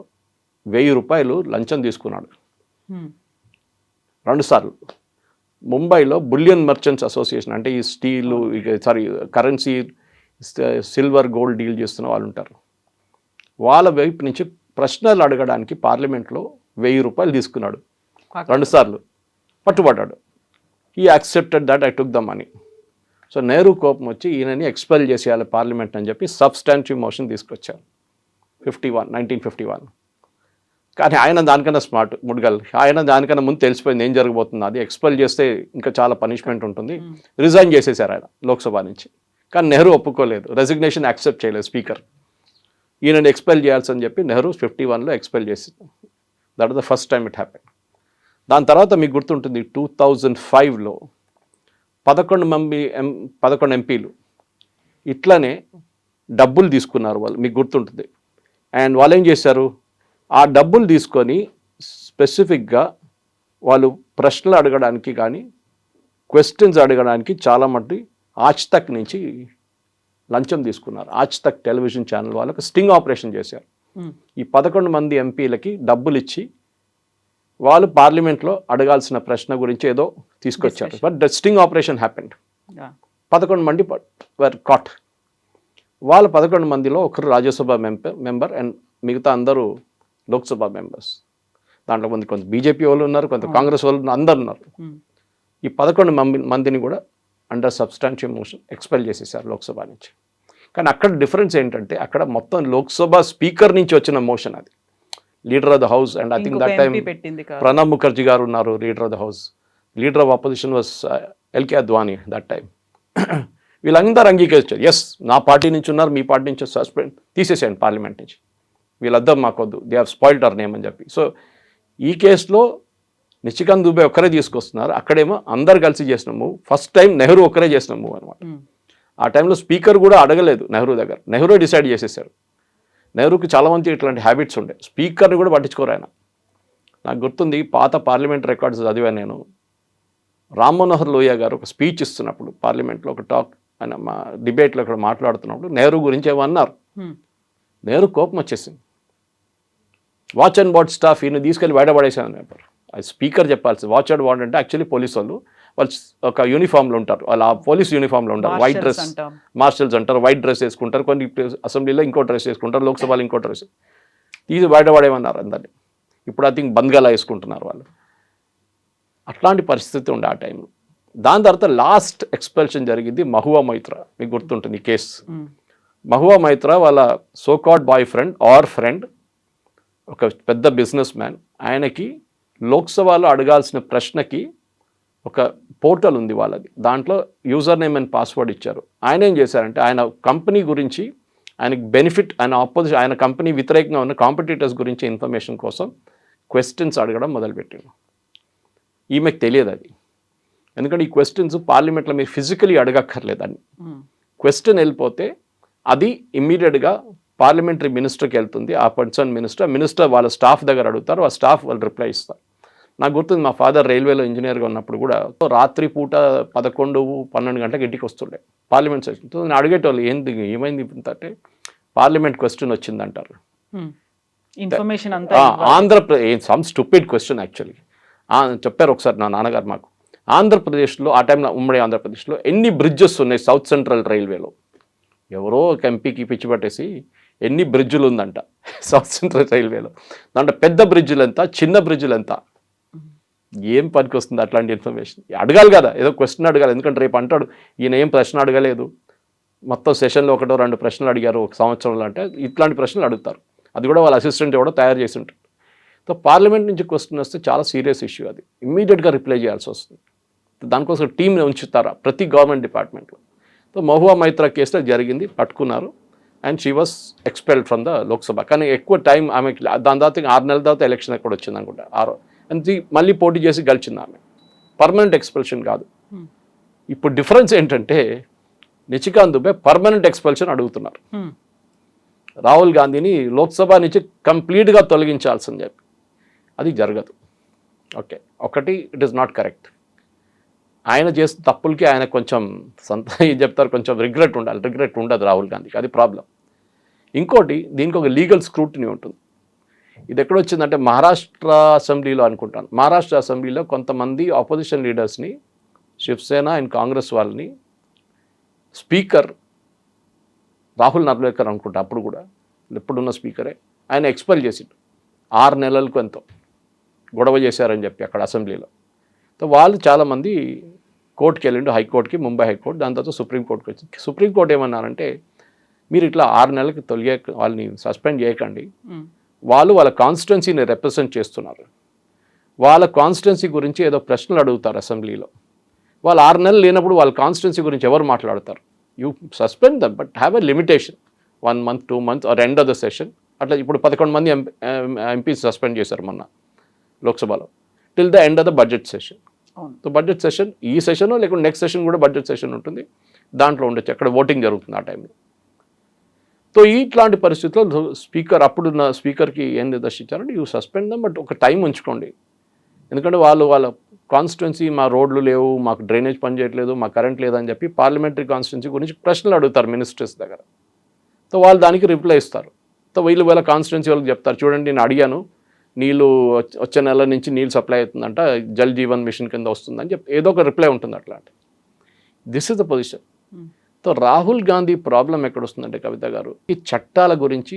1000 రూపాయలు లంచం తీసుకున్నాడు 2 సార్లు. ముంబైలో బులియన్ మర్చెంట్స్ అసోసియేషన్, అంటే ఈ steel currency silver gold deal చేస్తున్న వాళ్ళు ఉంటారు, వాళ్ళ వైపు నుంచి ప్రశ్నలు అడగడానికి పార్లమెంట్లో 1000 రూపాయలు తీసుకున్నాడు 2 సార్లు, పట్టుబడ్డాడు. ఈ accepted that I took the money. So Nehru కోపం వచ్చి ఈయనని ఎక్స్పెల్ చేసేయాలి పార్లమెంట్ అని చెప్పి సబ్స్టాన్టివ్ మోషన్ తీసుకొచ్చారు 1951. కానీ ఆయన దానికన్నా స్మార్ట్ ముడ్గల్, ఆయన దానికన్నా ముందు తెలిసిపోయింది ఏం జరగబోతుంది, అది ఎక్స్పెల్ చేస్తే ఇంకా చాలా పనిష్మెంట్ ఉంటుంది, రిజైన్ చేసేసారు ఆయన లోక్సభ నుంచి. కానీ నెహ్రూ ఒప్పుకోలేదు, రెసిగ్నేషన్ యాక్సెప్ట్ చేయలేదు స్పీకర్. ఈయనని ఎక్స్పెల్ చేయాల్సని చెప్పి నెహ్రూ 51లో ఎక్స్పెల్ చేసింది. That is the first time it happen. దాని తర్వాత మీకు గుర్తుంటుంది 2005లో 11 ఎంపీలు ఇట్లనే డబ్బులు తీసుకున్నారు వాళ్ళు, మీకు గుర్తుంటుంది. అండ్ వాళ్ళు ఏం చేశారు, ఆ డబ్బులు తీసుకొని స్పెసిఫిక్గా వాళ్ళు ప్రశ్నలు అడగడానికి కానీ క్వశ్చన్స్ అడగడానికి చాలా మట్టి ఆజ్ తక్ నుంచి లంచం తీసుకున్నారు. ఆజ్ తక్ టెలివిజన్ ఛానల్ వాళ్ళకి స్టింగ్ ఆపరేషన్ చేశారు. ఈ 11 మంది ఎంపీలకి డబ్బులు ఇచ్చి వాళ్ళు పార్లమెంట్లో అడగాల్సిన ప్రశ్న గురించి ఏదో తీసుకొచ్చారు. But the sting operation happened. 11 మంది వర్ కాట్. వాళ్ళ 11 మందిలో ఒకరు రాజ్యసభ మెంబర్ అండ్ మిగతా అందరూ లోక్సభ మెంబర్స్. దాంట్లో కొంత బీజేపీ వాళ్ళు ఉన్నారు, కొంత కాంగ్రెస్ వాళ్ళు, అందరు ఉన్నారు. ఈ 11 మందిని కూడా అండర్ సబ్స్టాన్షియల్ మోషన్ ఎక్స్పెల్ చేసేసారు లోక్సభ నుంచి. కానీ అక్కడ డిఫరెన్స్ ఏంటంటే అక్కడ మొత్తం లోక్సభ స్పీకర్ నుంచి వచ్చిన మోషన్, అది leader of the house. And I think that time Pranab Mukherjee గారు ఉన్నారు leader of the house. Leader of opposition was L K Advani that time. వీళ్ళందరూ అంగీకరించారు, ఎస్ నా పార్టీ నుంచి ఉన్నారు, మీ పార్టీ నుంచి సస్పెండ్ తీసేసేయండి పార్లమెంట్ నుంచి, వీళ్ళద్దరు మాకొద్దు, they have spoiled our name అని చెప్పి. సో ఈ కేసులో నిశికాంత్ దుబే ఒక్కరే తీసుకొస్తున్నారు, అక్కడేమో అందరు కలిసి చేసిన మూవ్. ఫస్ట్ టైం నెహ్రూ ఒక్కరే చేసిన మూవ్ అనమాట. ఆ టైంలో స్పీకర్ కూడా అడగలేదు నెహ్రూ దగ్గర, నెహ్రూ డిసైడ్ చేసేసాడు. నెహ్రూకి చాలామంది ఇట్లాంటి హ్యాబిట్స్ ఉండే, స్పీకర్ని కూడా పట్టించుకోరు ఆయన. నాకు గుర్తుంది, పాత పార్లమెంట్ రికార్డ్స్ చదివాను నేను. రామ్ మనోహర్ లోహియా గారు ఒక స్పీచ్ ఇస్తున్నప్పుడు పార్లమెంట్లో ఒక టాక్, ఆయన మా డిబేట్లో ఇక్కడ మాట్లాడుతున్నప్పుడు నెహ్రూ గురించి ఏమన్నారు. నెహ్రూ కోపం వచ్చేసింది. వాచ్ అండ్ వార్డ్ స్టాఫ్ ఈయన తీసుకెళ్ళి బయటపడేసాను చెప్పారు. అది స్పీకర్ చెప్పాల్సి. వాచ్ అండ్ వార్డ్ అంటే యాక్చువల్లీ పోలీసు వాళ్ళు ఒక యూనిఫామ్లో ఉంటారు, వాళ్ళు ఆ పోలీస్ యూనిఫామ్లో ఉంటారు, వైట్ డ్రెస్, మార్షల్స్ అంటారు, వైట్ డ్రెస్ వేసుకుంటారు, కొన్ని అసెంబ్లీలో ఇంకో డ్రెస్ వేసుకుంటారు, లోక్సభలో ఇంకో డ్రెస్ తీసి బయటపడేమన్నారు అందరినీ. ఇప్పుడు ఐ థింక్ బంద్గాలా వేసుకుంటున్నారు వాళ్ళు. అట్లాంటి పరిస్థితి ఉండే ఆ టైంలో. దాని తర్వాత లాస్ట్ ఎక్స్పెల్షన్ జరిగింది మహువా మొయిత్రా, మీకు గుర్తుంటుంది ఈ కేసు. మహువా మొయిత్రా వాళ్ళ so called boy friend or friend, ఒక పెద్ద బిజినెస్ మ్యాన్. ఆయనకి లోక్సభలో అడగాల్సిన ప్రశ్నకి ఒక పోర్టల్ ఉంది వాళ్ళది, దాంట్లో యూజర్ నేమ్ అండ్ పాస్వర్డ్ ఇచ్చారు. ఆయన ఏం చేశారంటే ఆయన కంపెనీ గురించి, ఆయనకి బెనిఫిట్, ఆయన కంపెనీ వ్యతిరేకంగా ఉన్న కాంపిటీటర్స్ గురించి ఇన్ఫర్మేషన్ కోసం క్వశ్చన్స్ అడగడం మొదలుపెట్టాడు. ఈమెకు తెలియదు అది, ఎందుకంటే ఈ క్వశ్చన్స్ పార్లమెంట్లో మీరు ఫిజికలీ అడగక్కర్లేదని. క్వశ్చన్ వెళ్ళిపోతే అది ఇమ్మీడియట్గా పార్లమెంటరీ మినిస్టర్కి వెళ్తుంది, ఆ పర్సన్ మినిస్టర్ వాళ్ళ స్టాఫ్ దగ్గర అడుగుతారు, ఆ స్టాఫ్ వాళ్ళు రిప్లై ఇస్తారు. నాకు గుర్తుంది, మా ఫాదర్ రైల్వేలో ఇంజనీర్గా ఉన్నప్పుడు కూడా రాత్రి పూట 11-12 గంటలకు ఇంటికి వస్తుండే పార్లమెంట్ సెషన్. నేను అడిగేటోళ్ళు ఏమైంది అంటే పార్లమెంట్ క్వశ్చన్ వచ్చిందంటారు. Information Andhra Pradesh some stupid question actually చెప్పారు ఒకసారి నా నాన్నగారు మాకు. ఆంధ్రప్రదేశ్లో ఆ టైంలో, ఉమ్మడి ఆంధ్రప్రదేశ్లో ఎన్ని బ్రిడ్జెస్ ఉన్నాయి సౌత్ సెంట్రల్ రైల్వేలో. ఎవరో ఒక ఎంపీకి పిచ్చి పట్టేసి ఎన్ని బ్రిడ్జులు ఉందంట సౌత్ సెంట్రల్ రైల్వేలో, దాంట్లో పెద్ద బ్రిడ్జులు ఎంత, చిన్న బ్రిడ్జులు ఎంత, ఏం పనికి వస్తుంది అట్లాంటి ఇన్ఫర్మేషన్? అడగాలి కదా, ఏదో క్వశ్చన్ అడగాలి. ఎందుకంటే రేపు అంటాడు ఈయన ఏం ప్రశ్న అడగలేదు, మొత్తం సెషన్లో 1-2 ప్రశ్నలు అడిగారు ఒక సంవత్సరంలో అంటే ఇట్లాంటి ప్రశ్నలు అడుగుతారు. అది కూడా వాళ్ళ అసిస్టెంట్ కూడా తయారు చేసి ఉంటారు. సో పార్లమెంట్ నుంచి క్వశ్చన్ వస్తే చాలా సీరియస్ ఇష్యూ, అది ఇమ్మీడియట్గా రిప్లై చేయాల్సి వస్తుంది. దానికోసం టీంని ఉంచుతారా ప్రతి గవర్నమెంట్ డిపార్ట్మెంట్లో. సో మహువా మైత్రా కేసులో జరిగింది, పట్టుకున్నారు, and she was expelled from the Lok Sabha. కానీ ఎక్కువ టైం ఆమెకి, దాని తర్వాత 6 నెలల తర్వాత ఎలక్షన్ కూడా వచ్చింది అనుకుంటా, అంతే మళ్ళీ పోటీ చేసి గెలిచింది ఆమె. పర్మనెంట్ ఎక్స్పెల్షన్ కాదు. ఇప్పుడు డిఫరెన్స్ ఏంటంటే నిషికాంత్ దుబే పర్మనెంట్ ఎక్స్పెల్షన్ అడుగుతున్నారు. రాహుల్ గాంధీని లోక్సభ నుంచి కంప్లీట్గా తొలగించాల్సిందని చెప్పి, అది జరగదు. ఓకే, ఒకటి ఇట్ ఈస్ నాట్ కరెక్ట్. ఆయన చేసిన తప్పులకి ఆయన కొంచెం ఏం చెప్తారు, కొంచెం రిగ్రెట్ ఉండాలి. రిగ్రెట్ ఉండదు రాహుల్ గాంధీకి, అది ప్రాబ్లం. ఇంకోటి, దీనికి ఒక లీగల్ స్క్రూటినీ ఉంటుంది. ఇది ఎక్కడొచ్చిందంటే మహారాష్ట్ర అసెంబ్లీలో అనుకుంటాను. మహారాష్ట్ర అసెంబ్లీలో కొంతమంది ఆపోజిషన్ లీడర్స్ని, శివసేన అండ్ కాంగ్రెస్ వాళ్ళని, స్పీకర్ రాహుల్ నర్వేకర్ అనుకుంటా అప్పుడు కూడా, ఎప్పుడున్న స్పీకరే, ఆయన ఎక్స్పెల్ చేసిండు 6 నెలలకు ఎంతో గొడవ చేశారని చెప్పి అక్కడ అసెంబ్లీలో. సో వాళ్ళు చాలామంది కోర్టుకి వెళ్ళిండు, హైకోర్టుకి, ముంబై హైకోర్టు, దాని తర్వాత సుప్రీంకోర్టుకి వచ్చింది. సుప్రీంకోర్టు ఏమన్నారంటే మీరు ఇట్లా 6 నెలలకి వాళ్ళని సస్పెండ్ చేయకండి, వాళ్ళు వాళ్ళ కాన్స్టిట్యున్సీని రిప్రజెంట్ చేస్తున్నారు, వాళ్ళ కాన్స్టిట్యున్సీ గురించి ఏదో ప్రశ్నలు అడుగుతారు అసెంబ్లీలో. వాళ్ళు 6 నెలలు లేనప్పుడు వాళ్ళ కాన్స్టిట్యున్సీ గురించి ఎవరు మాట్లాడతారు? You suspend them, but have a limitation, 1 month 2 months or end of the session. అట్లా ఇప్పుడు 11 మంది ఎంపీస్ సస్పెండ్ చేశారు మొన్న లోక్సభలో, till the end of the budget session. So budget session, ఈ సెషన్ లేకుంటే నెక్స్ట్ సెషన్ కూడా బడ్జెట్ సెషన్ ఉంటుంది, దాంట్లో ఉండొచ్చు, అక్కడ ఓటింగ్ జరుగుతుంది ఆ టైంలో. సో ఇట్లాంటి పరిస్థితుల్లో స్పీకర్, అప్పుడున్న స్పీకర్కి ఏం నిర్దేశించారంటే యూ సస్పెండ్ దమ్, బట్ ఒక టైం ఉంచుకోండి. ఎందుకంటే వాళ్ళ కాన్స్టిట్యున్సీ, మా రోడ్లు లేవు, మాకు డ్రైనేజ్ పని చేయట్లేదు, మా కరెంట్ లేదని చెప్పి పార్లమెంటరీ కాన్స్టిట్యున్సీ గురించి ప్రశ్నలు అడుగుతారు మినిస్టర్స్ దగ్గర. సో వాళ్ళు దానికి రిప్లై ఇస్తారు. సో వీళ్ళ కాన్స్టిట్యున్సీ వాళ్ళకి చెప్తారు, చూడండి నేను అడిగాను, నీళ్ళు వచ్చే నెల నుంచి నీళ్ళు సప్లై అవుతుందంట, జల్ జీవన్ మిషన్ కింద వస్తుందని చెప్పి ఏదో ఒక రిప్లై ఉంటుంది అట్లాంటి. This is the position. So Rahul Gandhi problem ఎక్కడ వస్తుందంటే కవిత గారు, ఈ చట్టాల గురించి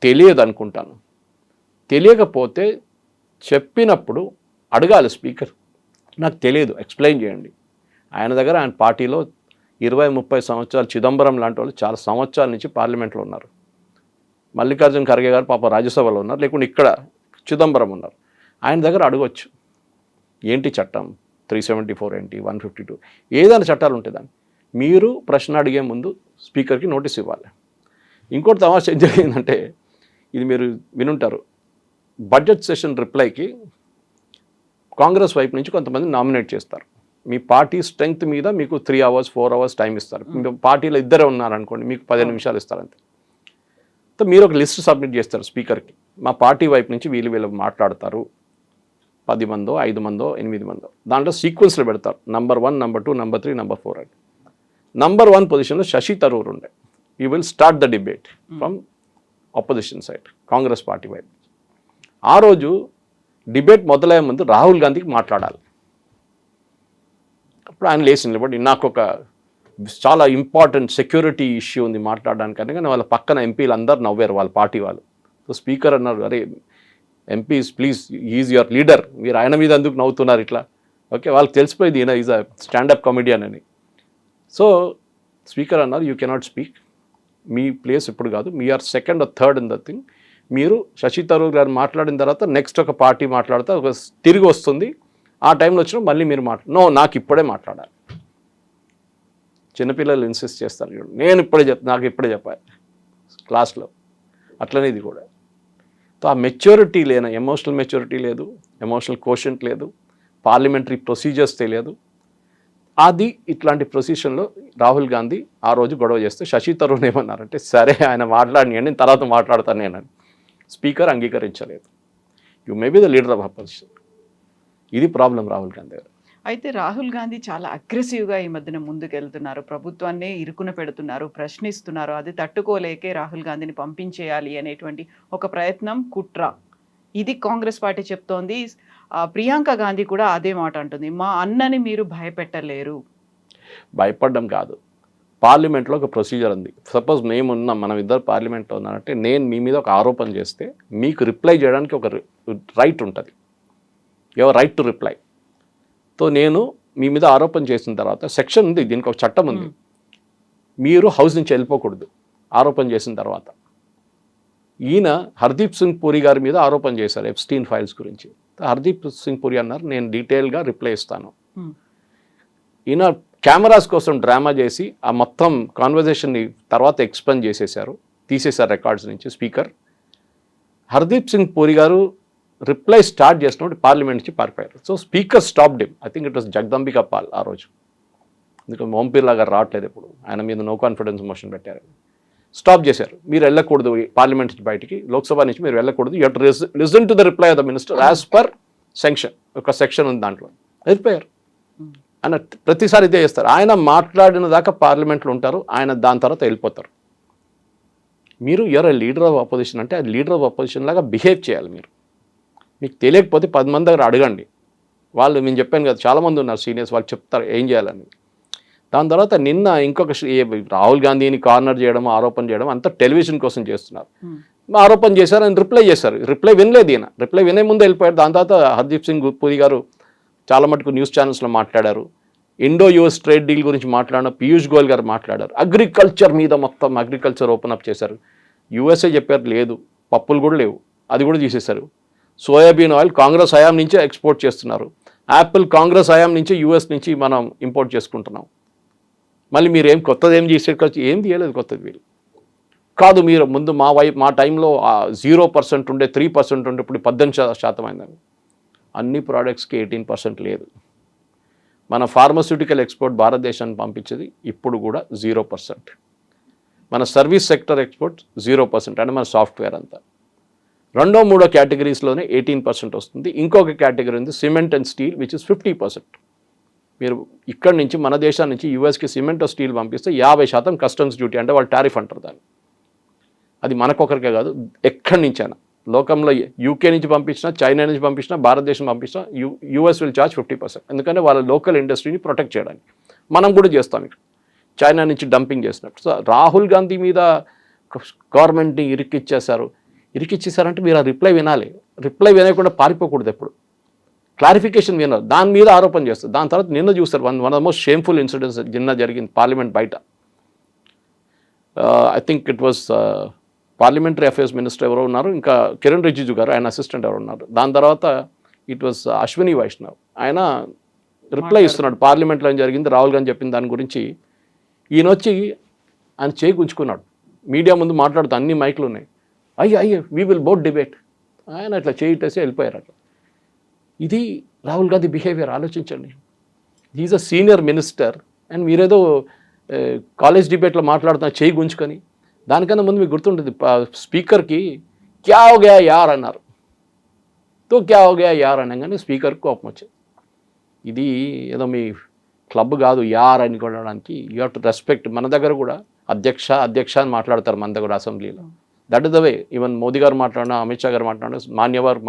తెలియదు అనుకుంటాను. తెలియకపోతే చెప్పినప్పుడు అడగాలి స్పీకర్, నాకు తెలియదు ఎక్స్ప్లెయిన్ చేయండి. ఆయన దగ్గర, ఆయన పార్టీలో 20-30 సంవత్సరాలు, చిదంబరం లాంటి వాళ్ళు చాలా సంవత్సరాల నుంచి పార్లమెంట్లో ఉన్నారు. మల్లికార్జున ఖర్గే గారు పాప రాజ్యసభలో ఉన్నారు, లేకుంటే ఇక్కడ చిదంబరం ఉన్నారు. ఆయన దగ్గర అడగవచ్చు, ఏంటి చట్టం 374 ఏంటి, 152 ఏదైనా చట్టాలు ఉంటాయి. మీరు ప్రశ్న అడిగే ముందు స్పీకర్కి నోటీస్ ఇవ్వాలి. ఇంకోటి తమాషా ఏం జరిగిందంటే, ఇది మీరు వినుంటారు, బడ్జెట్ సెషన్ రిప్లైకి కాంగ్రెస్ వైపు నుంచి కొంతమంది నామినేట్ చేస్తారు. మీ పార్టీ స్ట్రెంగ్త్ మీద మీకు 3 hours 4 hours టైం ఇస్తారు. మీ పార్టీలో ఇద్దరే ఉన్నారనుకోండి, మీకు 15 నిమిషాలు ఇస్తారంతే. సో మీరు ఒక లిస్ట్ సబ్మిట్ చేస్తారు స్పీకర్కి, మా పార్టీ వైపు నుంచి వీళ్ళు మాట్లాడతారు, 10 మందో 5 మందో 8 మందో, దాంట్లో సీక్వెన్స్లో పెడతారు, నెంబర్ 1 నెంబర్ 2 నెంబర్ 3 నెంబర్ 4 అని. నెంబర్ 1 పొజిషన్లో శశి తరూర్ ఉండే. You will start the debate from opposition side, Congress party వైపు. ఆ రోజు డిబేట్ మొదలయ్యే ముందు రాహుల్ గాంధీకి మాట్లాడాలి. అప్పుడు ఆయన లేచి నిలబడి, నాకు ఒక చాలా ఇంపార్టెంట్ సెక్యూరిటీ ఇష్యూ ఉంది మాట్లాడడానికి, కానీ వాళ్ళ పక్కన ఎంపీలు అందరు నవ్వారు, వాళ్ళ పార్టీ వాళ్ళు. సో స్పీకర్ అన్నారు, అరే MPs please, is your leader, మీరు ఆయన మీద ఎందుకు నవ్వుతున్నారు ఇట్లా. ఓకే, వాళ్ళకి తెలిసిపోయింది ఈయన ఈజ్ అ స్టాండప్ కామెడియన్ అని. సో స్పీకర్ అన్నారు, యూ కెనాట్ స్పీక్, మీ ప్లేస్ ఇప్పుడు కాదు, మీ ఆర్ second or third in the thing. మీరు శశి తరూర్ గారు మాట్లాడిన తర్వాత నెక్స్ట్ ఒక పార్టీ మాట్లాడితే ఒక తిరిగి వస్తుంది, ఆ టైంలో వచ్చినా మళ్ళీ మీరు నాకు ఇప్పుడే మాట్లాడాలి. చిన్నపిల్లలు ఇన్సిస్ట్ చేస్తారు, చూడండి నేను ఇప్పుడే నాకు ఇప్పుడే చెప్పాలి క్లాస్లో. అట్లనే ఇది కూడా. సో ఆ మెచ్యూరిటీ లేని, ఎమోషనల్ మెచ్యూరిటీ లేదు, ఎమోషనల్ కోషెంట్ లేదు, పార్లమెంటరీ ప్రొసీజర్స్ తెలియదు. అది ఇట్లాంటి పొజిషన్లో రాహుల్ గాంధీ ఆ రోజు గొడవ చేస్తే శశి తరూర్ ఏమన్నారంటే, సరే ఆయన మాట్లాడినండి, నేను తర్వాత మాట్లాడతాను నేనని. స్పీకర్ అంగీకరించలేదు. You may be the leader of opposition. ఇది ప్రాబ్లం రాహుల్ గాంధీ గారు. అయితే రాహుల్ గాంధీ చాలా అగ్రెసివ్గా ఈ మధ్యన ముందుకెళ్తున్నారు, ప్రభుత్వాన్ని ఇరుకున పెడుతున్నారు, ప్రశ్నిస్తున్నారు. అది తట్టుకోలేకే రాహుల్ గాంధీని పంపించేయాలి అనేటువంటి ఒక ప్రయత్నం, కుట్ర, ఇది కాంగ్రెస్ పార్టీ చెప్తోంది. ప్రియాంక గాంధీ కూడా అదే మాట అంటుంది, మా అన్నని మీరు భయపెట్టలేరు. భయపడడం కాదు, పార్లమెంట్లో ఒక ప్రొసీజర్ ఉంది. సపోజ్ మనం ఇద్దరు పార్లమెంట్లో ఉన్నారంటే నేను మీ మీద ఒక ఆరోపణ చేస్తే మీకు రిప్లై చేయడానికి ఒక రైట్ ఉంటుంది. Your right to reply. So నేను మీ మీద ఆరోపణ చేసిన తర్వాత సెక్షన్ ఉంది, దీనికి ఒక చట్టం ఉంది. మీరు హౌస్ నుంచి వెళ్ళిపోకూడదు ఆరోపణ చేసిన తర్వాత. ఈయన హర్దీప్ సింగ్ పూరి గారి మీద ఆరోపణ చేశారు ఎప్స్టీన్ ఫైల్స్ గురించి. హర్దీప్ సింగ్ పూరి అన్నారు నేను డీటెయిల్గా రిప్లై ఇస్తాను. ఈయన కెమెరాస్ కోసం డ్రామా చేసి ఆ మొత్తం కాన్వర్జేషన్ని తర్వాత ఎక్స్ప్లెయిన్ చేసేసారు, తీసేశారు రికార్డ్స్ నుంచి స్పీకర్. హర్దీప్ సింగ్ పూరి గారు రిప్లై స్టార్ట్ చేసినప్పుడు పార్లమెంట్ నుంచి పారిపోయారు. So speaker stopped him. I think it was Jagdambika Pal ఆ రోజు. ఎందుకంటే ఓంపీర్ లాగా రావట్లేదు ఇప్పుడు, ఆయన మీద నో కాన్ఫిడెన్స్ మోషన్ పెట్టారు. స్టాప్ చేశారు. మీరు వెళ్ళకూడదు పార్లమెంట్ నుంచి బయటికి, లోక్సభ నుంచి మీరు వెళ్ళకూడదు. You to listen to the reply of the minister as per section. ఒక సెక్షన్ ఉంది దాంట్లో. వెళ్ళిపోయారు. ఆయన ప్రతిసారి ఇదే చేస్తారు. ఆయన మాట్లాడిన దాకా పార్లమెంట్లో ఉంటారు, ఆయన దాని తర్వాత వెళ్ళిపోతారు. మీరు యూఆర్ లీడర్ ఆఫ్ అపోజిషన్ అంటే ఆ లీడర్ ఆఫ్ అపోజిషన్ లాగా బిహేవ్ చేయాలి. మీకు తెలియకపోతే 10 మంది దగ్గర అడగండి. వాళ్ళు నేను చెప్పాను కదా చాలామంది ఉన్నారు సీనియర్స్, వాళ్ళు చెప్తారు ఏం చేయాలని. దాని తర్వాత నిన్న ఇంకొక రాహుల్ గాంధీని కార్నర్ చేయడం, ఆరోపణ చేయడం అంతా టెలివిజన్ కోసం చేస్తున్నారు. ఆరోపణ చేశారు, ఆయన రిప్లై చేశారు. రిప్లై వినలేదు ఈయన. రిప్లై వినే ముందు వెళ్ళిపోయారు. దాని తర్వాత హర్దీప్ సింగ్ పూరి గారు చాలా మటుకు న్యూస్ ఛానల్స్లో మాట్లాడారు. ఇండో యూఎస్ ట్రేడ్ డీల్ గురించి మాట్లాడిన పీయూష్ గోయల్ గారు మాట్లాడారు. అగ్రికల్చర్ మీద మొత్తం అగ్రికల్చర్ ఓపెన్ అప్ చేశారు. యూఎస్ఏ చెప్పారు లేదు, పప్పులు కూడా లేవు, అది కూడా తీసేశారు. సోయాబీన్ ఆయిల్ కాంగ్రెస్ హయాం నుంచే ఎక్స్పోర్ట్ చేస్తున్నారు. యాపిల్ కాంగ్రెస్ హయాం నుంచి యూఎస్ నుంచి మనం ఇంపోర్ట్ చేసుకుంటున్నాం. మళ్ళీ మీరు కొత్తది ఏం చేసేకొచ్చి ఏం తీయలేదు కొత్తది. వీళ్ళు కాదు, మీరు ముందు మా టైంలో 0% ఉండే 3% ఉండే ఇప్పుడు 18% అయిందని. అన్ని ప్రోడక్ట్స్కి 18% లేదు. మన ఫార్మస్యూటికల్ ఎక్స్పోర్ట్ భారతదేశానికి పంపించేది ఇప్పుడు కూడా 0%. మన సర్వీస్ సెక్టర్ ఎక్స్పోర్ట్ 0%, అంటే మన సాఫ్ట్వేర్ అంతా. 2వ 3వ కేటగిరీస్లోనే 18% వస్తుంది. ఇంకొక కేటగిరీ ఉంది cement and steel which is 50%. మీరు ఇక్కడి నుంచి మన దేశం నుంచి యూఎస్కి సిమెంట్ స్టీల్ పంపిస్తే 50% కస్టమ్స్ డ్యూటీ, అంటే వాళ్ళు టారిఫ్ అంటారు దాన్ని. అది మనకొకరికే కాదు, ఎక్కడి నుంచైనా లోకంలో యూకే నుంచి పంపించినా, చైనా నుంచి పంపించినా, భారతదేశం పంపించినా యూఎస్ విల్ ఛార్జ్ 50%. ఎందుకంటే వాళ్ళ లోకల్ ఇండస్ట్రీని ప్రొటెక్ట్ చేయడానికి. మనం కూడా చేస్తాం ఇక్కడ చైనా నుంచి డంపింగ్ చేసినప్పుడు. సో రాహుల్ గాంధీ మీద గవర్నమెంట్ని ఇరికిచ్చేసారంటే మీరు ఆ రిప్లై వినాలి. రిప్లై వినకుండా పారిపోకూడదు. ఎప్పుడు క్లారిఫికేషన్ వినరు, దాని మీద ఆరోపణ చేస్తారు. దాని తర్వాత నిన్న చూస్తారు one of the most shameful incidents నిన్న జరిగింది పార్లమెంట్ బయట. I think it was parliamentary affairs minister ఎవరో ఉన్నారు, ఇంకా కిరణ్ రిజిజు గారు ఆయన అసిస్టెంట్ ఎవరు ఉన్నారు. దాని తర్వాత ఇట్ వాజ్ అశ్విని వైష్ణవ్, ఆయన రిప్లై ఇస్తున్నాడు పార్లమెంట్లో ఏం జరిగింది రాహుల్ గాంధీ చెప్పిన దాని గురించి. ఈయన వచ్చి ఆయన చేయి గుంచుకున్నాడు, మీడియా ముందు మాట్లాడుతూ అన్ని మైకులు ఉన్నాయి. అయ్యో వీ విల్ బోత్ డిబేట్. ఆయన అట్లా చేయిట్టేసి వెళ్ళిపోయారు. అట్లా ఇది రాహుల్ గాంధీ బిహేవియర్. ఆలోచించండి, is a senior minister and మీరేదో కాలేజ్ డిబేట్లో మాట్లాడుతున్న చేయి గుంచుకొని. దానికన్నా ముందు మీకు గుర్తుంటుంది స్పీకర్కి క్యా హో గయా యార్ అన్నారు. తో క్యా హో గయా యార్ అనగానే స్పీకర్కి కోపం వచ్చింది. ఇది ఏదో మీ క్లబ్ కాదు యార్ అని కొనడానికి. You have to respect. మన దగ్గర కూడా అధ్యక్ష అని మాట్లాడతారు మన దగ్గర అసెంబ్లీలో. That is the way. Even Modi గారు మాట్లాడినా, అమిత్ షా గారు మాట్లాడినా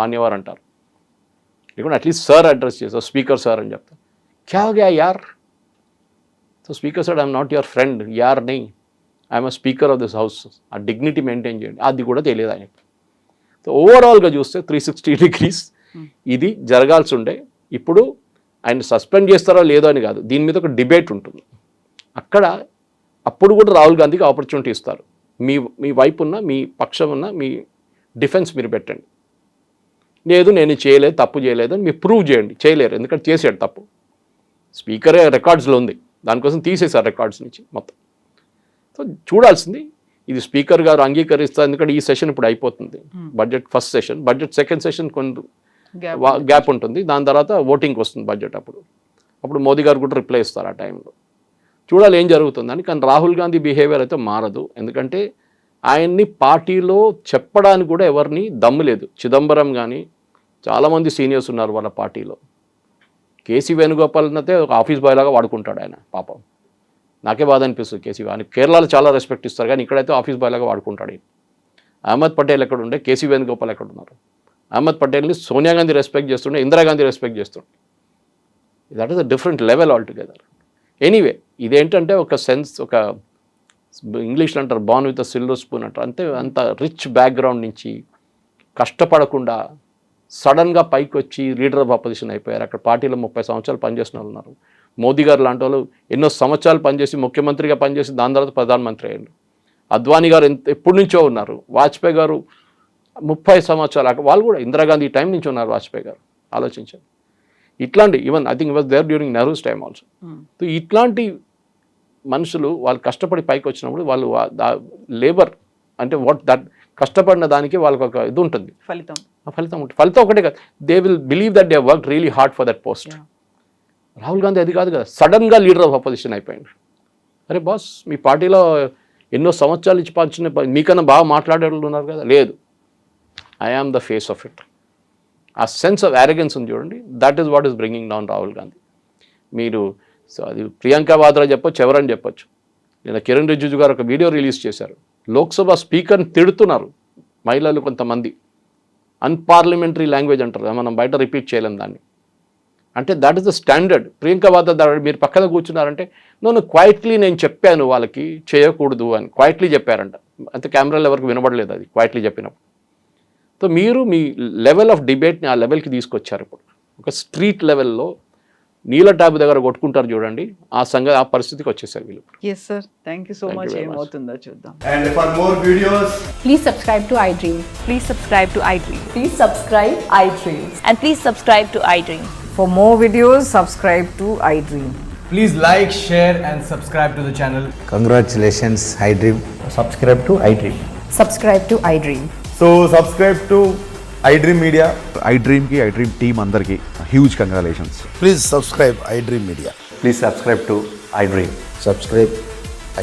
మాన్యవర్ అంటారు. లేకుంటే అట్లీస్ట్ సార్ అడ్రస్ చేస్తారు, స్పీకర్ సార్ అని చెప్తారు. క్యా హో గయా యార్. So speaker sir I'm not your friend, యార్ నీ, I'm a speaker of this house. ఆ డిగ్నిటీ మెయింటైన్ చేయండి. అది కూడా తెలియదు ఆయనకి. సో ఓవరాల్గా చూస్తే 360 degrees ఇది జరగాల్సి ఉండే. ఇప్పుడు ఆయన సస్పెండ్ చేస్తారో లేదో అని కాదు, దీని మీద ఒక డిబేట్ ఉంటుంది అక్కడ. అప్పుడు కూడా రాహుల్ గాంధీకి ఆపర్చునిటీ ఇస్తారు. మీ వైపు ఉన్న, మీ పక్షం ఉన్న, మీ డిఫెన్స్ మీరు పెట్టండి. లేదు నేను చేయలేదు, తప్పు చేయలేదు అని మీరు ప్రూవ్ చేయండి. చేయలేరు, ఎందుకంటే చేసాడు తప్పు. స్పీకరే రికార్డ్స్లో ఉంది, దానికోసం తీసేశారు రికార్డ్స్ నుంచి మొత్తం. సో చూడాల్సింది ఇది స్పీకర్ గారు అంగీకరిస్తారు. ఎందుకంటే ఈ సెషన్ ఇప్పుడు అయిపోతుంది, budget first session. Budget second session కొంచెం గ్యాప్ ఉంటుంది. దాని తర్వాత ఓటింగ్కి వస్తుంది బడ్జెట్. అప్పుడు మోదీ గారు కూడా రిప్లై ఇస్తారు ఆ టైంలో. చూడాలి ఏం జరుగుతుందని. కానీ రాహుల్ గాంధీ బిహేవియర్ అయితే మారదు. ఎందుకంటే ఆయన్ని పార్టీలో చెప్పడానికి కూడా ఎవరిని దమ్ము లేదు. చిదంబరం కానీ చాలామంది సీనియర్స్ ఉన్నారు వాళ్ళ పార్టీలో. కేసీ వేణుగోపాల్ అయితే ఒక ఆఫీస్ బాయ్ లాగా వాడుకుంటాడు ఆయన. పాపం నాకే బాధ అనిపిస్తుంది. కేసీ ఆయన కేరళలో చాలా రెస్పెక్ట్ ఇస్తారు, కానీ ఇక్కడైతే ఆఫీస్ బాయ్ లాగా వాడుకుంటాడు. అహ్మద్ పటేల్ ఎక్కడ ఉండే, కేసీ వేణుగోపాల్ ఎక్కడ ఉన్నారు? అహ్మద్ పటేల్ని సోనియా గాంధీ రెస్పెక్ట్ చేస్తుండే, ఇందిరాగాంధీ రెస్పెక్ట్ చేస్తుండే. That is a different level all together. Anyway ఇదేంటంటే ఒక సెన్స్, ఒక ఇంగ్లీష్లో అంటారు బాన్ విత్ సిల్వర్ స్పూన్ అంటారు, అంతే. అంత రిచ్ బ్యాక్గ్రౌండ్ నుంచి కష్టపడకుండా సడన్గా పైకి వచ్చి లీడర్ ఆఫ్ అపోజిషన్ అయిపోయారు. అక్కడ పార్టీలో 30 సంవత్సరాలు పనిచేసిన వాళ్ళు ఉన్నారు. మోదీ గారు లాంటి వాళ్ళు ఎన్నో సంవత్సరాలు పనిచేసి ముఖ్యమంత్రిగా పనిచేసి దాని తర్వాత ప్రధానమంత్రి అయ్యారు. అద్వానీ గారు ఎప్పటి నుంచో ఉన్నారు. వాజ్పేయి గారు 30 సంవత్సరాలు, వాళ్ళు కూడా ఇందిరాగాంధీ టైం నుంచి ఉన్నారు. వాజ్పేయి గారు ఆలోచించారు. ఇట్లాంటి even I think was there during Nehru's time also. So ఇట్లాంటి మనుషులు వాళ్ళు కష్టపడి పైకి వచ్చినప్పుడు వాళ్ళు లేబర్ అంటే వాట్ దట్ కష్టపడిన దానికి వాళ్ళకి ఒక ఇది ఉంటుంది, ఫలితం ఉంటుంది. ఫలితం ఒకటే కాదు, they will believe that they work really hard for that post. Rahul Gandhi అది కాదు కదా, సడన్గా లీడర్ ఆఫ్ అపోజిషన్ అయిపోయింది. అరే బాస్, మీ పార్టీలో ఎన్నో సంవత్సరాలు ఇచ్చి పంచిన మీకన్నా బాగా మాట్లాడే వాళ్ళు ఉన్నారు కదా, లేదు, I am the face of it. ఆ సెన్స్ ఆఫ్ అరెగెన్స్ ఉంది చూడండి, that is what is bringing down Rahul Gandhi. మీరు సో అది ప్రియాంక వాద్రా చెప్పొచ్చు, ఎవరని చెప్పొచ్చు. నేను కిరణ్ రిజిజు గారు ఒక వీడియో రిలీజ్ చేశారు. లోక్సభ స్పీకర్ని తిడుతున్నారు మహిళలు కొంతమంది. అన్పార్లమెంటరీ లాంగ్వేజ్ అంటారు, మనం బయట రిపీట్ చేయలేం దాన్ని. అంటే that is the standard. Priyanka Vadra మీరు పక్కన కూర్చున్నారంటే నన్ను క్వైట్లీ నేను చెప్పాను వాళ్ళకి చేయకూడదు అని క్వైట్లీ చెప్పారంట. అంతే, కెమెరాలు ఎవరికి వినబడలేదు అది క్వైట్లీ చెప్పినప్పుడు. సో మీరు మీ లెవెల్ ఆఫ్ డిబేట్ని ఆ లెవెల్కి తీసుకొచ్చారు. ఇప్పుడు ఒక స్ట్రీట్ లెవెల్లో నీళ్ళ ట్యాబ్ దగ్గర కొట్టుకుంటారు చూడండి, ఆ పరిస్థితికి వచ్చేసారు వీళ్ళు. Yes sir, thank you so much. ఏమవుతుందో చూద్దాం. And for more videos, Please subscribe to iDream. Please subscribe to iDream. Please subscribe iDream. And please subscribe to iDream. For more videos, subscribe to iDream. please like, share and subscribe to the channel. Congratulations, iDream. Subscribe to iDream. Subscribe to iDream. So subscribe to iDream Media. iDream ki iDream team andarki huge congratulations. Please subscribe iDream Media. Please subscribe to iDream. Subscribe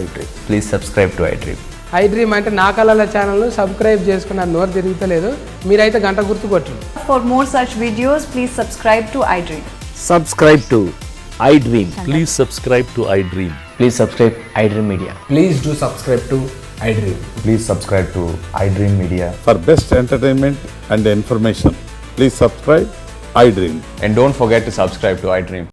iDream. Please subscribe to iDream. iDream అంటే నా కళల ఛానల్ను subscribe చేసుకున్న నోరు తిరుగుతలేదు, మీరైతే గంట గుర్తు కొట్టండి. For more such videos, please subscribe to iDream. Subscribe to iDream. Please subscribe to iDream. Please subscribe iDream Media. Please do subscribe to iDream. Please subscribe to iDream Media. For best entertainment and information, please subscribe iDream. And don't forget to subscribe to iDream.